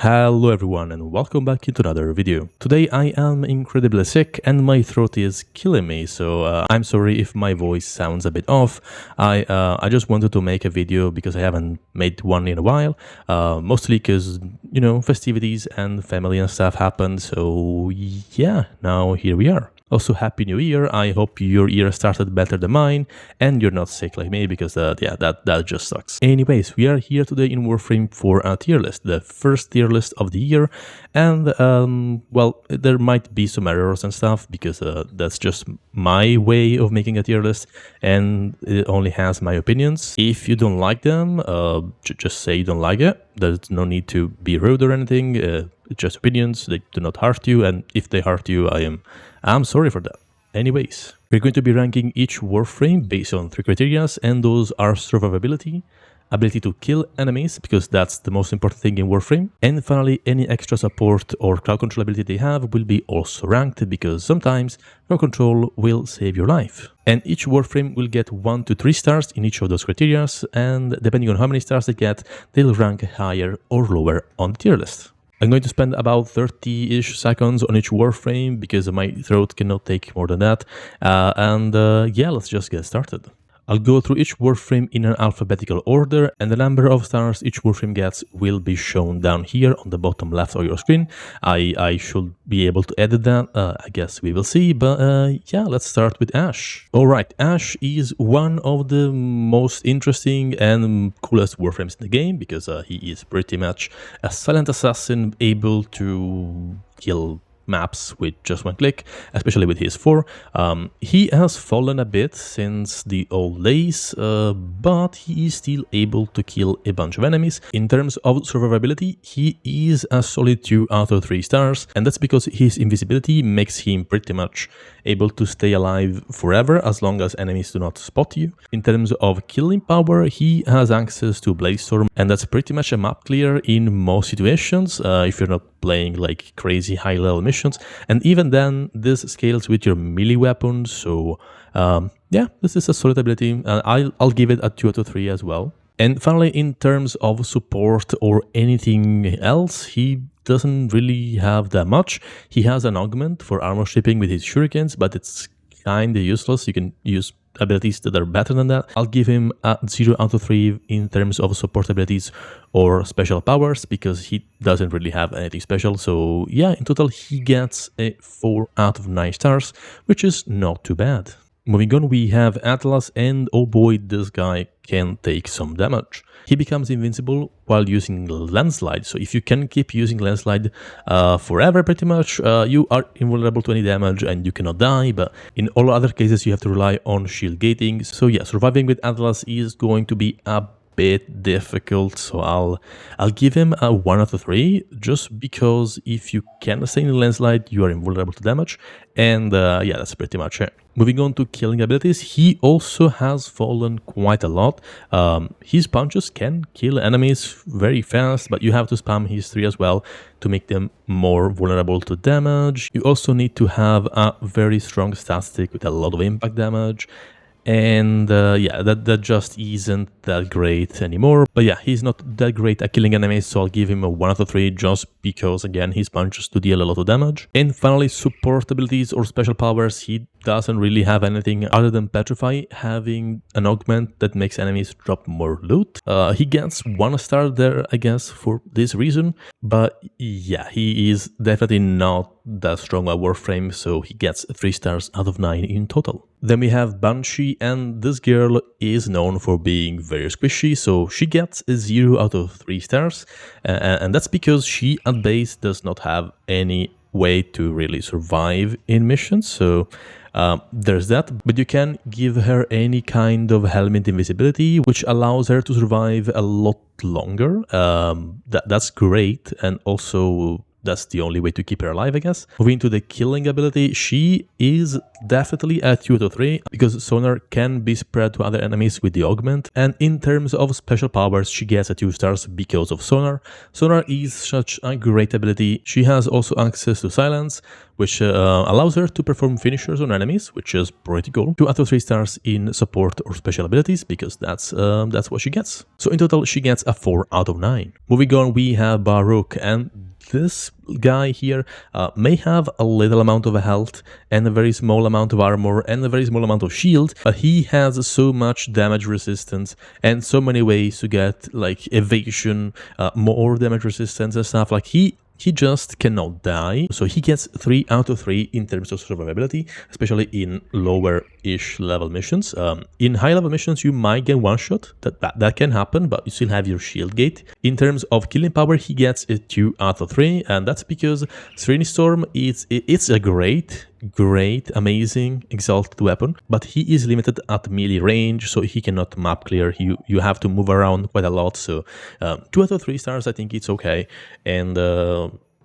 Hello everyone and welcome back into another video. Today I am incredibly sick and my throat is killing me, so I'm sorry if my voice sounds a bit off. I just wanted to make a video because I haven't made one in a while, mostly because, you know, festivities and family and stuff happened, so yeah, now here we are. Also, Happy New Year. I hope your year started better than mine and you're not sick like me because, yeah, that just sucks. Anyways, we are here today in Warframe for a tier list, the first tier list of the year. And, well, there might be some errors and stuff because that's just my way of making a tier list and it only has my opinions. If you don't like them, just say you don't like it. There's no need to be rude or anything. It's just opinions. They do not hurt you, and if they hurt you, I'm sorry for that. Anyways, we're going to be ranking each Warframe based on 3 criteria, and those are survivability, ability to kill enemies, because that's the most important thing in Warframe, and finally any extra support or crowd control ability they have will be also ranked, because sometimes crowd control will save your life. And each Warframe will get 1 to 3 stars in each of those criteria, and depending on how many stars they get, they'll rank higher or lower on the tier list. I'm going to spend about 30-ish seconds on each Warframe because my throat cannot take more than that. Yeah, let's just get started. I'll go through each Warframe in an alphabetical order, and the number of stars each Warframe gets will be shown down here on the bottom left of your screen. I should be able to edit that, I guess we will see, but yeah, let's start with Ash. Alright, Ash is one of the most interesting and coolest Warframes in the game, because he is pretty much a silent assassin able to kill maps with just one click, especially with his 4. He has fallen a bit since the old days, but he is still able to kill a bunch of enemies. In terms of survivability, he is a solid 2 out of 3 stars, and that's because his invisibility makes him pretty much able to stay alive forever as long as enemies do not spot you. In terms of killing power, he has access to Bladestorm, and that's pretty much a map clear in most situations, if you're not playing like crazy high level missions, and even then this scales with your melee weapons, so yeah, this is a solid ability. I'll give it a 2 out of 3 as well. And finally, in terms of support or anything else, he doesn't really have that much. He has an augment for armor shipping with his shurikens, but it's kinda useless. You can use abilities that are better than that. I'll give him a 0 out of 3 in terms of support abilities or special powers, because he doesn't really have anything special. So yeah, in total he gets a 4 out of 9 stars, which is not too bad. Moving on, we have Atlas, and oh boy, this guy can take some damage. He becomes invincible while using Landslide, so if you can keep using Landslide forever pretty much, you are invulnerable to any damage and you cannot die, but in all other cases you have to rely on shield gating. So yeah, surviving with Atlas is going to be a bit difficult, so I'll give him a 1 out of 3, just because if you can stay in Landslide, you are invulnerable to damage, and yeah, that's pretty much it. Moving on to killing abilities, he also has fallen quite a lot. His punches can kill enemies very fast, but you have to spam his 3 as well to make them more vulnerable to damage. You also need to have a very strong stat stick with a lot of impact damage. And yeah, that just isn't that great anymore. But yeah, he's not that great at killing enemies, so I'll give him a 1 out of 3 just because, again, his punches do deal a lot of damage. And finally, support abilities or special powers, he doesn't really have anything other than Petrify, having an augment that makes enemies drop more loot. He gets 1 star there, I guess, for this reason. But yeah, he is definitely not that strong a Warframe, so he gets 3 stars out of 9 in total. Then we have Banshee, and this girl is known for being very squishy, so she gets a 0 out of 3 stars, and that's because she at base does not have any way to really survive in missions, so there's that. But you can give her any kind of helmet invisibility, which allows her to survive a lot longer. That's great, and also that's the only way to keep her alive, I guess. Moving to the killing ability, she is definitely a 2 out of 3 because Sonar can be spread to other enemies with the augment. And in terms of special powers, she gets a 2 stars because of Sonar. Sonar is such a great ability. She has also access to silence, which allows her to perform finishers on enemies, which is pretty cool. 2 out of 3 stars in support or special abilities because that's what she gets. So in total, she gets a 4 out of 9. Moving on, we have Baruuk, and this guy here may have a little amount of health and a very small amount of armor and a very small amount of shield, but he has so much damage resistance and so many ways to get like evasion, more damage resistance and stuff. Like he just cannot die, so he gets 3 out of 3 in terms of survivability, especially in lower-ish level missions. In high-level missions, you might get one-shot, that can happen, but you still have your shield gate. In terms of killing power, he gets a 2 out of 3, and that's because Citrine Storm it's a great, amazing, exalted weapon, but he is limited at melee range, so he cannot map clear. You have to move around quite a lot, so 2 out of 3 stars, I think it's okay. And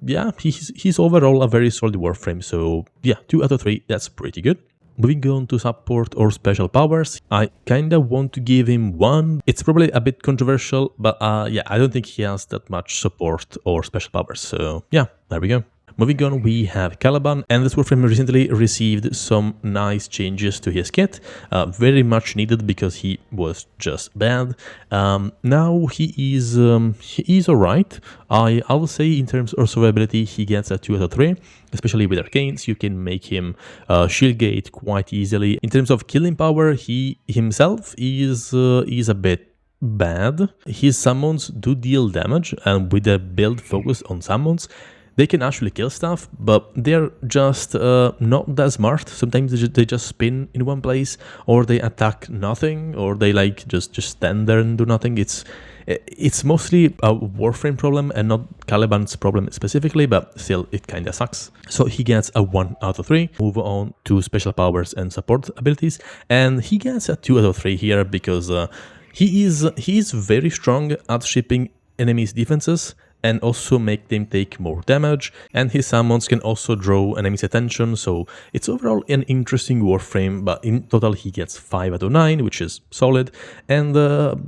yeah, he's overall a very solid Warframe, so yeah, 2 out of 3, that's pretty good. Moving on to support or special powers, I kinda want to give him 1. It's probably a bit controversial, but yeah, I don't think he has that much support or special powers, so yeah, there we go. Moving on, we have Caliban, and this Warframe recently received some nice changes to his kit, very much needed because he was just bad. Now he is alright. I will say in terms of survivability, he gets a 2 out of 3, especially with arcanes. You can make him shield gate quite easily. In terms of killing power, he himself is a bit bad. His summons do deal damage, and with a build focused on summons, they can actually kill stuff, but they're just not that smart. Sometimes they just spin in one place, or they attack nothing, or they like just stand there and do nothing. It's mostly a Warframe problem and not Caliban's problem specifically, but still it kinda sucks. So he gets a 1 out of 3. Move on to special powers and support abilities, and he gets a 2 out of 3 here because he is very strong at shipping enemies' defenses and also make them take more damage, and his summons can also draw enemies' attention, so it's overall an interesting Warframe, but in total he gets 5 out of 9, which is solid, and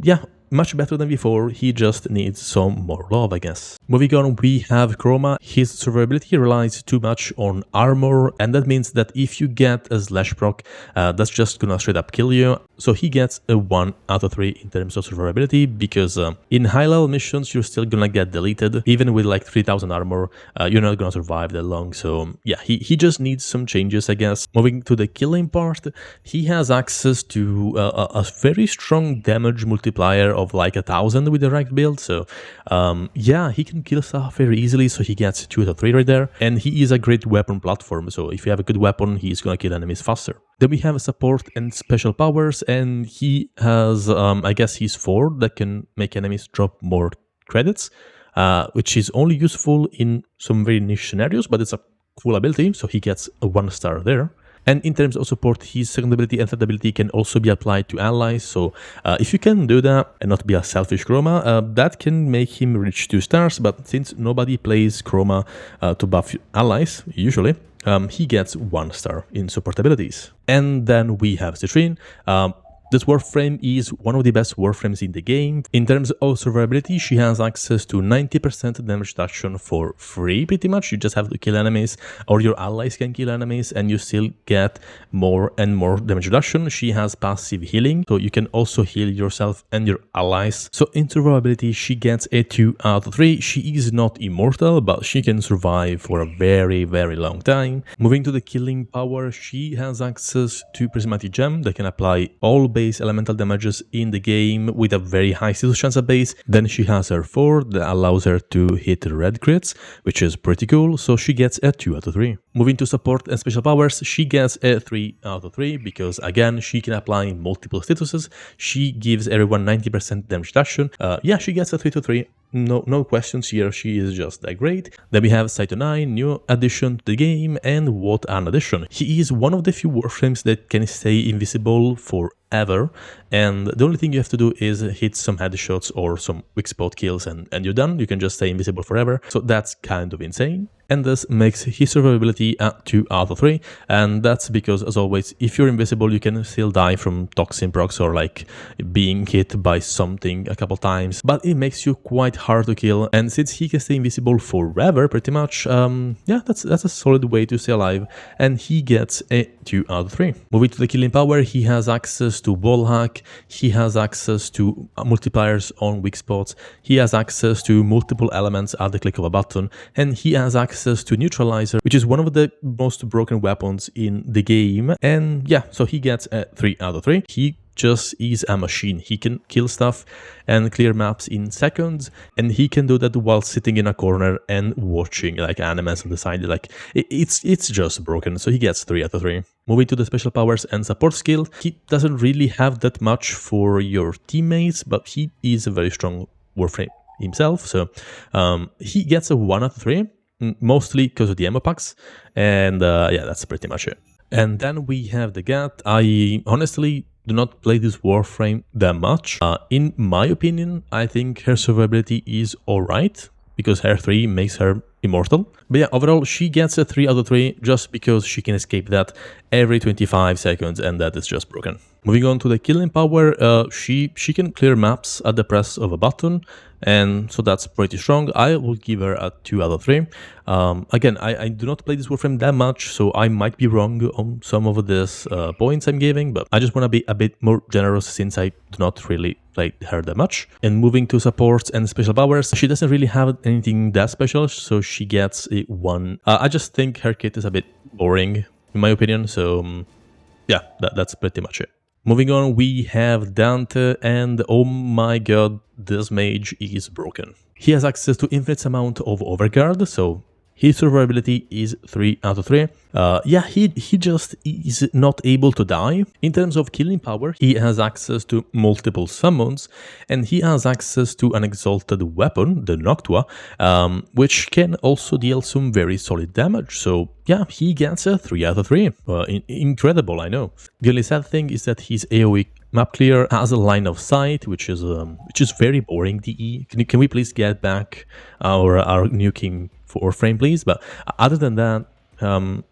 yeah, much better than before. He just needs some more love, I guess. Moving on, we have Chroma. His survivability relies too much on armor, and that means that if you get a slash proc, that's just gonna straight up kill you. So he gets a 1 out of 3 in terms of survivability, because in high level missions you're still gonna get deleted. Even with like 3000 armor, you're not gonna survive that long. So yeah, he just needs some changes, I guess. Moving to the killing part, he has access to a very strong damage multiplier of like 1000 with the right build. So yeah, he can kill stuff very easily, so he gets 2 out of 3 right there. And he is a great weapon platform, so if you have a good weapon, he's gonna kill enemies faster. Then we have support and special powers, and he has, I guess he's 4 that can make enemies drop more credits, which is only useful in some very niche scenarios, but it's a cool ability, so he gets a 1 star there. And in terms of support, his second ability and third ability can also be applied to allies, so if you can do that and not be a selfish Chroma, that can make him reach 2 stars, but since nobody plays Chroma to buff allies, usually, he gets 1 star in support abilities. And then we have Citrine. This Warframe is one of the best Warframes in the game. In terms of survivability, she has access to 90% damage reduction for free, pretty much. You just have to kill enemies, or your allies can kill enemies, and you still get more and more damage reduction. She has passive healing, so you can also heal yourself and your allies. So in survivability, she gets a 2 out of 3. She is not immortal, but she can survive for a very, very long time. Moving to the killing power, she has access to Prismatic Gem that can apply all base elemental damages in the game with a very high status chance at base. Then she has her 4 that allows her to hit red crits, which is pretty cool, so she gets a 2 out of 3. Moving to support and special powers, she gets a 3 out of 3 because again, she can apply multiple statuses. She gives everyone 90% damage reduction. Yeah, she gets a 3 to 3. No questions here, she is just that great. Then we have Cyto9, new addition to the game, and what an addition. He is one of the few Warframes that can stay invisible for ever, and the only thing you have to do is hit some headshots or some weak spot kills and you're done. You can just stay invisible forever, so that's kind of insane. And this makes his survivability at 2 out of 3, and that's because, as always, if you're invisible you can still die from toxin procs or like being hit by something a couple times, but it makes you quite hard to kill, and since he can stay invisible forever pretty much, yeah, that's a solid way to stay alive, and he gets a 2 out of 3. Moving to the killing power, he has access to wall hack, he has access to multipliers on weak spots, he has access to multiple elements at the click of a button, and he has access to neutralizer, which is one of the most broken weapons in the game. And yeah, so he gets a 3 out of 3. He just is a machine. He can kill stuff and clear maps in seconds, and he can do that while sitting in a corner and watching like animes on the side. Like it's just broken, so he gets 3 out of 3. Moving to the special powers and support skill, he doesn't really have that much for your teammates, but he is a very strong Warframe himself, so he gets a 1 out of 3. Mostly because of the ammo packs, and yeah, that's pretty much it. And then we have the Dagath. I honestly do not play this Warframe that much. In my opinion, I think her survivability is alright, because her 3 makes her immortal. But yeah, overall, she gets a 3 out of 3 just because she can escape that every 25 seconds, and that is just broken. Moving on to the killing power, she can clear maps at the press of a button, and so that's pretty strong. I will give her a 2 out of 3. Again, I do not play this Warframe that much, so I might be wrong on some of these points I'm giving, but I just want to be a bit more generous since I do not really play her that much. And moving to supports and special powers, she doesn't really have anything that special, so she gets a 1. I just think her kit is a bit boring, in my opinion, so yeah, that's pretty much it. Moving on, we have Dante, and oh my god, this mage is broken. He has access to infinite amount of overguard, so his survivability is 3 out of 3. Yeah, he just is not able to die. In terms of killing power, he has access to multiple summons, and he has access to an exalted weapon, the Noctua, which can also deal some very solid damage. So yeah, he gets a 3 out of 3. Incredible, I know. The only sad thing is that his AoE map clear has a line of sight, which is very boring. DE, can we please get back our new king for Warframe, please? But other than that,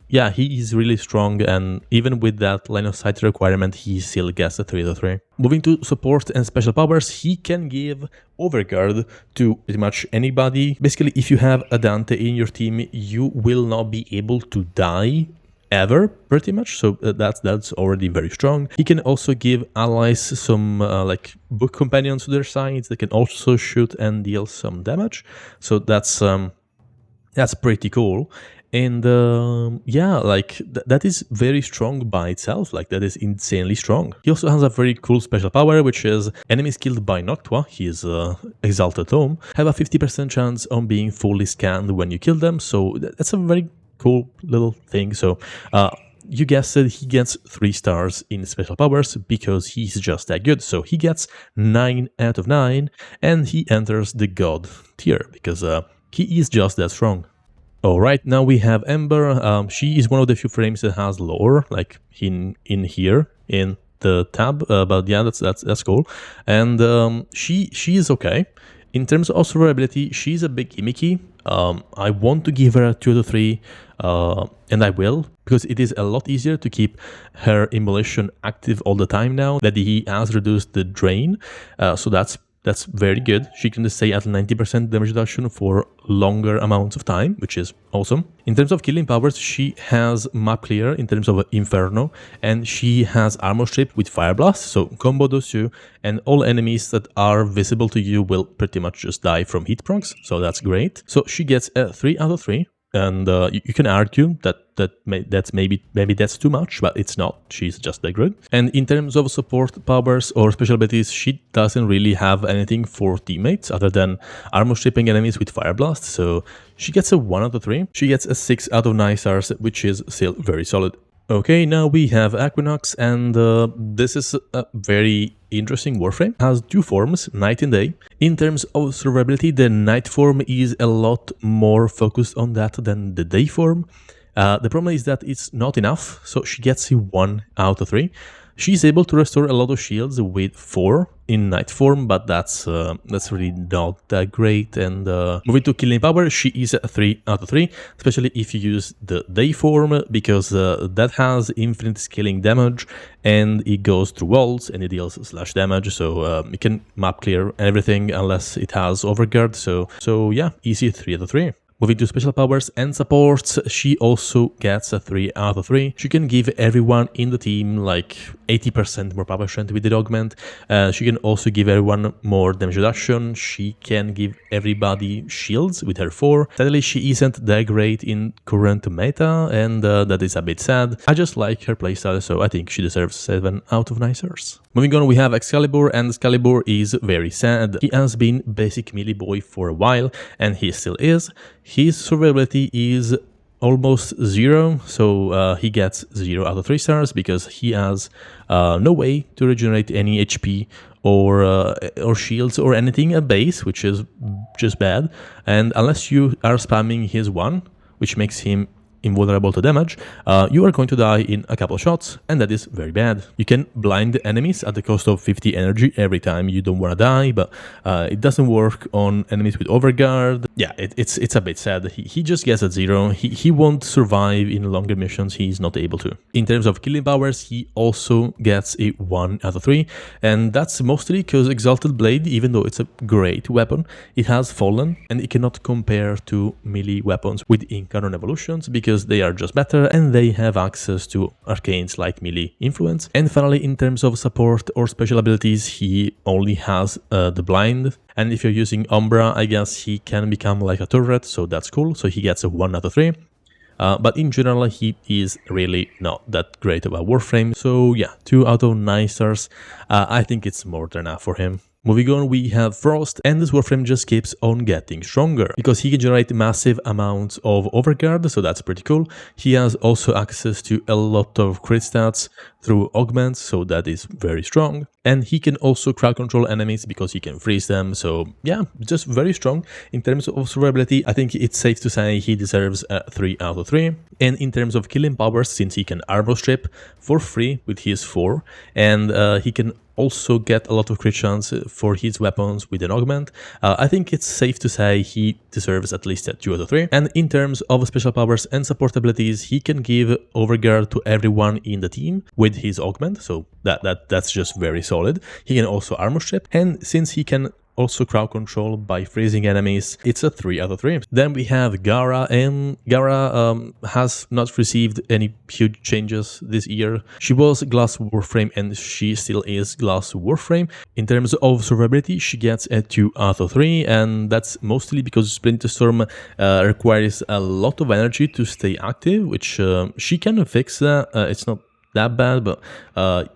yeah, he is really strong, and even with that line of sight requirement, he still gets a 3 out of 3. Moving to support and special powers, he can give overguard to pretty much anybody. Basically, if you have a Dante in your team, you will not be able to die ever, pretty much, so that's already very strong. He can also give allies some like book companions to their sides. They can also shoot and deal some damage, so that's pretty cool. And yeah, like that is very strong by itself. Like that is insanely strong. He also has a very cool special power, which is enemies killed by Noctua, his exalted tome, have a 50% chance on being fully scanned when you kill them. So that's a very cool little thing. So you guessed it, he gets 3 stars in special powers because he's just that good. So he gets 9 out of 9, and he enters the god tier because he is just that strong. Alright, now we have Ember. She is one of the few frames that has lore, like in here in the tab, but yeah, that's cool. And she is okay. In terms of survivability, she's a bit gimmicky. I want to give her a 2 out of 3, and I will, because it is a lot easier to keep her immolation active all the time now that he has reduced the drain, so that's very good. She can stay at 90% damage reduction for longer amounts of time, which is awesome. In terms of killing powers, she has map clear in terms of Inferno, and she has armor strip with Fire Blast, so combo those two, and all enemies that are visible to you will pretty much just die from heat procs, so that's great. So she gets a 3 out of 3. And you can argue that's maybe that's too much, but it's not. She's just that good. And in terms of support powers or special abilities, she doesn't really have anything for teammates other than armor stripping enemies with Fire Blast. So she gets a 1 out of 3. She gets a 6 out of 9 stars, which is still very solid. Okay, now we have Equinox, and this is a very interesting Warframe. It has 2 forms, night and day. In terms of survivability, the night form is a lot more focused on that than the day form. The problem is that it's not enough, so she gets a 1 out of 3. She's able to restore a lot of shields with 4 in night form, but that's really not that great. And moving to killing power, she is a 3 out of 3, especially if you use the day form, because that has infinite scaling damage and it goes through walls and it deals slash damage, so you can map clear everything unless it has overguard. So yeah, easy 3 out of 3. Moving to special powers and supports, she also gets a 3 out of 3. She can give everyone in the team like 80% more power strength with the augment. She can also give everyone more damage reduction. She can give everybody shields with her 4. Sadly, she isn't that great in current meta, and that is a bit sad. I just like her playstyle, so I think she deserves 7 out of 9 stars. Moving on, we have Excalibur, and Excalibur is very sad. He has been basic melee boy for a while, and he still is. His survivability is almost 0, so he gets 0 out of 3 stars because he has no way to regenerate any HP or shields or anything at base, which is just bad. And unless you are spamming his 1, which makes him invulnerable to damage, you are going to die in a couple shots, and that is very bad. You can blind enemies at the cost of 50 energy every time you don't want to die, but it doesn't work on enemies with overguard. Yeah, it's a bit sad. He just gets a 0. He won't survive in longer missions. He's not able to. In terms of killing powers, he also gets a 1 out of 3, and that's mostly because Exalted Blade, even though it's a great weapon, it has fallen, and it cannot compare to melee weapons with Incarnon evolutions, because they are just better and they have access to arcanes like melee influence. And finally, in terms of support or special abilities, he only has the blind, and if you're using Umbra, I guess he can become like a turret, so that's cool. So he gets a 1 out of 3. But in general, he is really not that great of a Warframe, so yeah, 2 out of 9 stars. I think it's more than enough for him. Moving on, we have Frost, and this Warframe just keeps on getting stronger, because he can generate massive amounts of overguard, so that's pretty cool. He has also access to a lot of crit stats through augments, so that is very strong. And he can also crowd control enemies because he can freeze them, so yeah, just very strong. In terms of survivability, I think it's safe to say he deserves a 3 out of 3. And in terms of killing powers, since he can armor strip for free with his 4, and he can also get a lot of crit chance for his weapons with an augment, I think it's safe to say he deserves at least a 2 out of 3. And in terms of special powers and support abilities, he can give overguard to everyone in the team with his augment, so that's just very solid. He can also armor strip, and since he can also crowd control by freezing enemies, it's a 3 out of 3. Then we have Gara, and Gara has not received any huge changes this year. She was Glass Warframe and she still is Glass Warframe. In terms of survivability, she gets a 2 out of 3, and that's mostly because Splinter Storm requires a lot of energy to stay active, which she can fix that. It's not that bad, but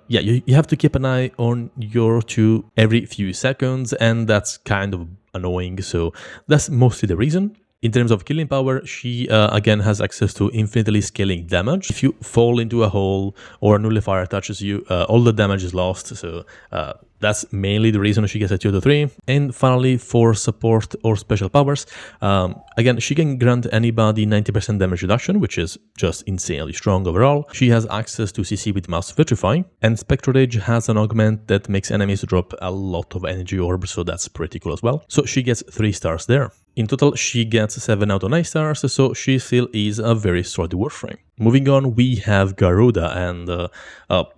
yeah, you have to keep an eye on your 2 every few seconds, and that's kind of annoying, so that's mostly the reason. In terms of killing power, she again has access to infinitely scaling damage. If you fall into a hole or a nullifier touches you, all the damage is lost, so that's mainly the reason she gets a 2 out of 3. And finally, for support or special powers, again, she can grant anybody 90% damage reduction, which is just insanely strong overall. She has access to CC with Mass Vitrify, and Spectral Rage has an augment that makes enemies drop a lot of energy orbs, so that's pretty cool as well. So she gets 3 stars there. In total, she gets 7 out of 9 stars, so she still is a very solid Warframe. Moving on, we have Garuda, and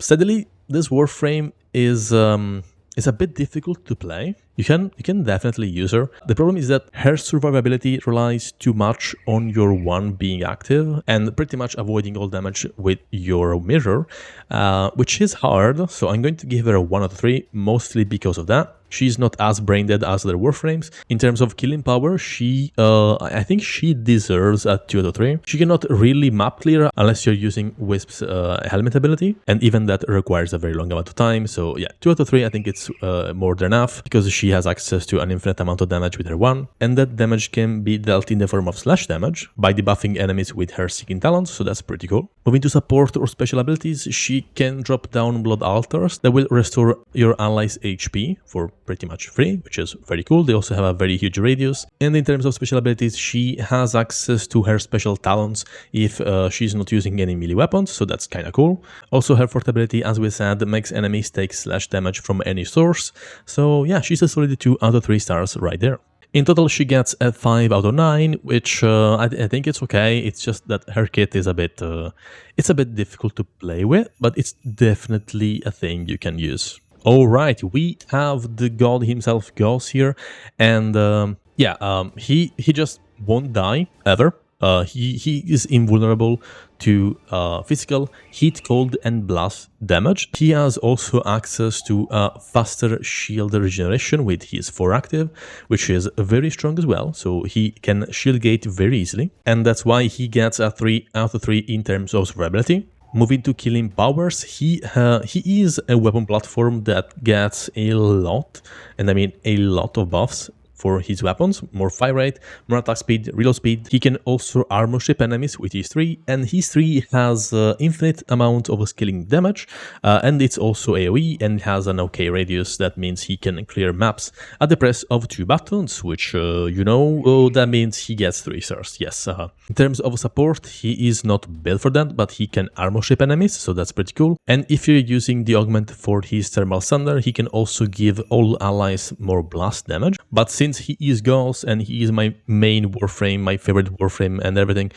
sadly, this Warframe is a bit difficult to play. You can definitely use her. The problem is that her survivability relies too much on your 1 being active and pretty much avoiding all damage with your mirror, which is hard, so I'm going to give her a 1 out of 3, mostly because of that. She's not as brain dead as their Warframes. In terms of killing power, I think she deserves a 2 out of 3. She cannot really map clear unless you're using Wisp's helmet ability, and even that requires a very long amount of time, so yeah, 2 out of 3, I think it's more than enough, because she she has access to an infinite amount of damage with her 1, and that damage can be dealt in the form of slash damage by debuffing enemies with her Seeking Talons, so that's pretty cool. Moving to support or special abilities, she can drop down Blood Altars that will restore your allies' HP for pretty much free, which is very cool. They also have a very huge radius. And in terms of special abilities, she has access to her special talons if she's not using any melee weapons, so that's kinda cool. Also, her fourth ability, as we said, makes enemies take slash damage from any source. So yeah, she's a solid 2 out of 3 stars right there. In total, she gets a 5 out of 9, which I think it's okay. It's just that her kit is a bit difficult to play with, but it's definitely a thing you can use. All right, we have the god himself, Gauss here, and he just won't die ever. He is invulnerable to physical, heat, cold, and blast damage. He has also access to faster shield regeneration with his 4 active, which is very strong as well, so he can shield gate very easily, and that's why he gets a 3 out of 3 in terms of survivability. Moving to killing powers, he is a weapon platform that gets a lot, and I mean a lot of buffs for his weapons, more fire rate, more attack speed, reload speed. He can also armor ship enemies with his 3, and his 3 has infinite amount of scaling damage, and it's also AoE and has an okay radius. That means he can clear maps at the press of 2 buttons, which, that means he gets 3 stars, yes. In terms of support, he is not built for that, but he can armor ship enemies, so that's pretty cool. And if you're using the augment for his thermal thunder, he can also give all allies more blast damage, but since he is Gauss and he is my main Warframe, my favorite Warframe and everything,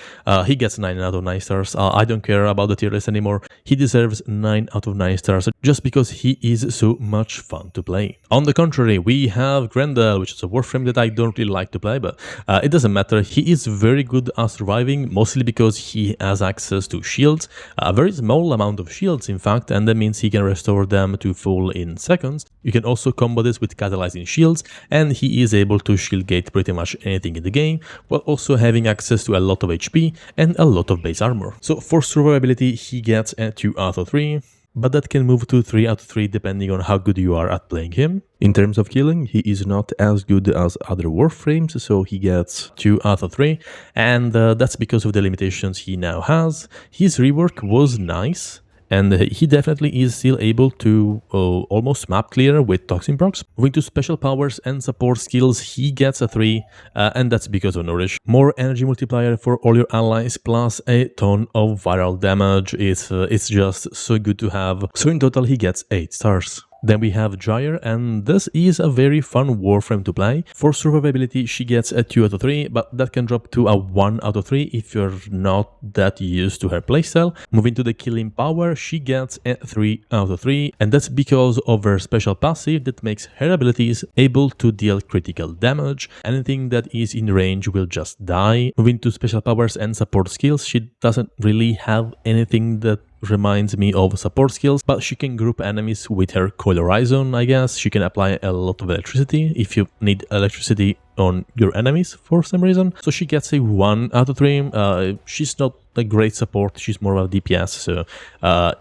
he gets 9 out of 9 stars. I don't care about the tier list anymore. He deserves 9 out of 9 stars just because he is so much fun to play. On the contrary, we have Grandel, which is a Warframe that I don't really like to play, but it doesn't matter. He is very good at surviving, mostly because he has access to shields, a very small amount of shields in fact, and that means he can restore them to full in seconds. You can also combo this with catalyzing shields, and he is able to shield gate pretty much anything in the game, while also having access to a lot of HP and a lot of base armor. So for survivability, he gets a 2 out of 3, but that can move to 3 out of 3 depending on how good you are at playing him. In terms of killing, he is not as good as other Warframes, so he gets 2 out of 3, and that's because of the limitations he now has. His rework was nice, and he definitely is still able to almost map clear with Toxin procs. Moving to special powers and support skills, he gets a 3, and that's because of Nourish. More energy multiplier for all your allies, plus a ton of viral damage. It's just so good to have. So in total, he gets 8 stars. Then we have Gyre, and this is a very fun Warframe to play. For survivability, she gets a 2 out of 3, but that can drop to a 1 out of 3 if you're not that used to her playstyle. Moving to the killing power, she gets a 3 out of 3, and that's because of her special passive that makes her abilities able to deal critical damage. Anything that is in range will just die. Moving to special powers and support skills, she doesn't really have anything that reminds me of support skills, but she can group enemies with her Coil Horizon, I guess. She can apply a lot of electricity if you need electricity on your enemies for some reason. So she gets a 1 out of 3. She's not a great support, she's more of a DPS, so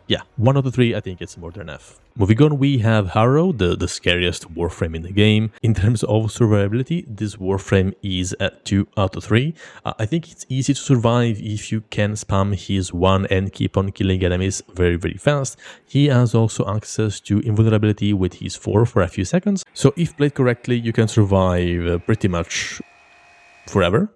yeah, 1 out of 3, I think it's more than enough. Moving on, we have Harrow, the scariest Warframe in the game. In terms of survivability, this Warframe is at 2 out of 3. I think it's easy to survive if you can spam his 1 and keep on killing enemies very, very fast. He has also access to invulnerability with his 4 for a few seconds. So if played correctly, you can survive pretty much forever.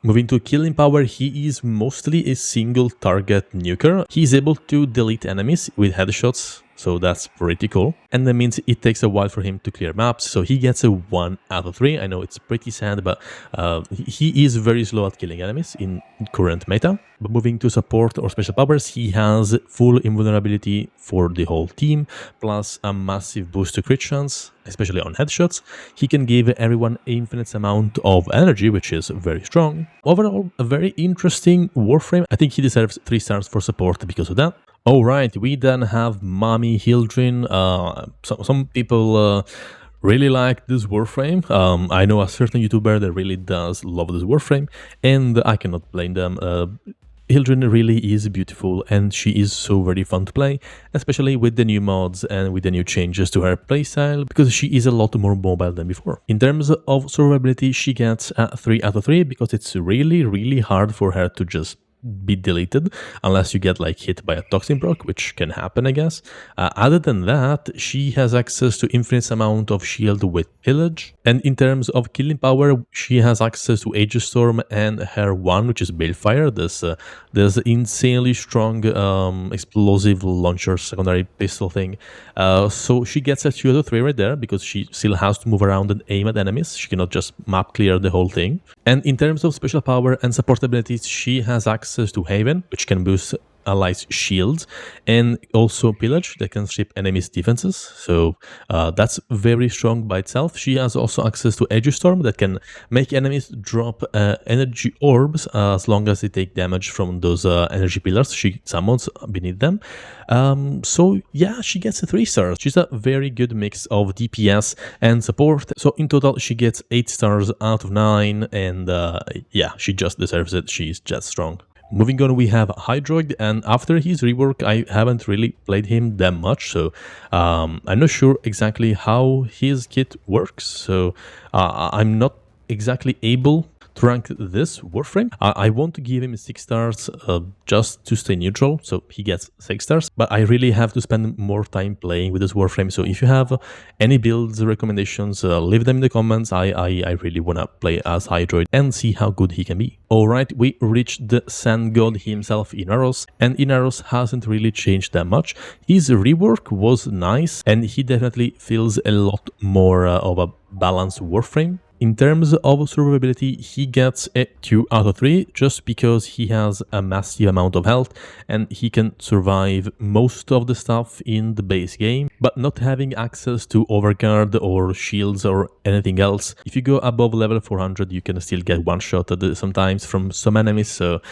Moving to killing power, he is mostly a single target nuker. He's able to delete enemies with headshots, so that's pretty cool. And that means it takes a while for him to clear maps, so he gets a 1 out of 3. I know it's pretty sad, but he is very slow at killing enemies in current meta. But moving to support or special powers, he has full invulnerability for the whole team, plus a massive boost to crit chance, especially on headshots. He can give everyone an infinite amount of energy, which is very strong. Overall, a very interesting Warframe. I think he deserves 3 stars for support because of that. Alright, we then have Mommy Hildryn. Some people really like this Warframe. I know a certain YouTuber that really does love this Warframe, and I cannot blame them. Hildryn really is beautiful and she is so very fun to play, especially with the new mods and with the new changes to her playstyle, because she is a lot more mobile than before. In terms of survivability, she gets a 3 out of 3 because it's really hard for her to just be deleted unless you get like hit by a toxin proc, which can happen, I guess. Other than that, she has access to infinite amount of shield with pillage, and in terms of killing power, she has access to Age Storm and her one, which is Balefire, this insanely strong explosive launcher secondary pistol thing. So she gets a 2 out of 3 right there because she still has to move around and aim at enemies. She cannot just map clear the whole thing. And in terms of special power and support abilities, she has access to Haven, which can boost allies' shields, and also Pillage that can strip enemies' defenses. So that's very strong by itself. She has also access to Edge Storm that can make enemies drop energy orbs as long as they take damage from those energy pillars she summons beneath them. So yeah, she gets a 3 stars. She's a very good mix of DPS and support. So in total, she gets 8 stars out of 9, and yeah, she just deserves it. She's just strong. Moving on, we have Hydroid, and after his rework, I haven't really played him that much, so I'm not sure exactly how his kit works, so I'm not exactly able to rank this Warframe. I want to give him 6 stars just to stay neutral, so he gets 6 stars, but I really have to spend more time playing with this Warframe, so if you have any builds recommendations, leave them in the comments. I really want to play as Hydroid and see how good he can be. Alright, we reached the Sand God himself, Inaros, and Inaros hasn't really changed that much. His rework was nice, and he definitely feels a lot more of a balanced Warframe. In terms of survivability, he gets a 2 out of 3 just because he has a massive amount of health and he can survive most of the stuff in the base game, but not having access to overguard or shields or anything else. If you go above level 400, you can still get one-shotted sometimes from some enemies, so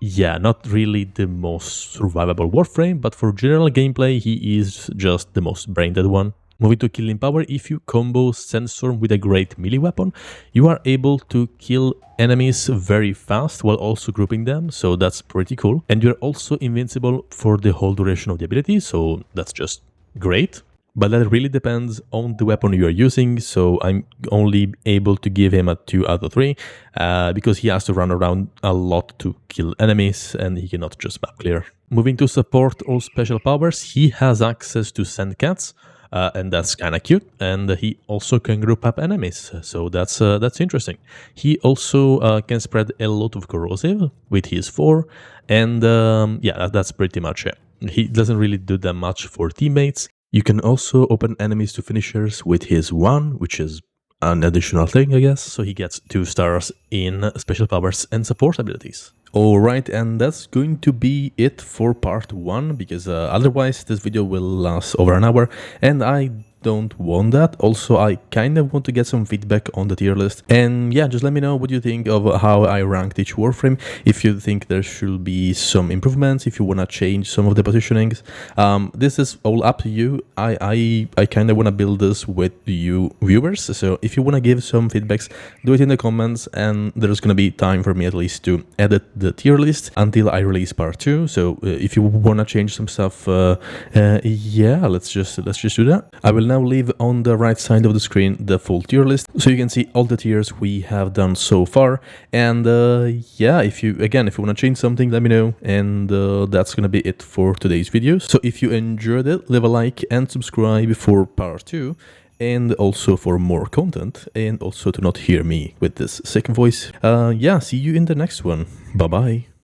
yeah, not really the most survivable Warframe, but for general gameplay, he is just the most brain-dead one. Moving to killing power, if you combo Sandstorm with a great melee weapon, you are able to kill enemies very fast while also grouping them, so that's pretty cool. And you're also invincible for the whole duration of the ability, so that's just great. But that really depends on the weapon you are using, so I'm only able to give him a 2 out of 3 because he has to run around a lot to kill enemies and he cannot just map clear. Moving to support or special powers, he has access to Sand Cats. And that's kind of cute, and he also can group up enemies, so that's interesting. He also can spread a lot of corrosive with his 4, and yeah, that's pretty much it. He doesn't really do that much for teammates. You can also open enemies to finishers with his 1, which is an additional thing, I guess, so he gets 2 stars in special powers and support abilities. Alright, and that's going to be it for part 1, because otherwise this video will last over an hour, and I don't want that. Also, I kind of want to get some feedback on the tier list, and yeah, just let me know what you think of how I ranked each Warframe, if you think there should be some improvements, if you want to change some of the positionings. This is all up to you. I kind of want to build this with you viewers, so if you want to give some feedbacks, do it in the comments, and there's going to be time for me at least to edit the tier list until I release part 2. So if you want to change some stuff, yeah, let's just do that. I will now leave on the right side of the screen the full tier list, so you can see all the tiers we have done so far. And yeah, if you want to change something, let me know. And that's gonna be it for today's video. So if you enjoyed it, leave a like and subscribe for part 2, and also for more content, and also to not hear me with this sick voice. Yeah, see you in the next one. Bye bye.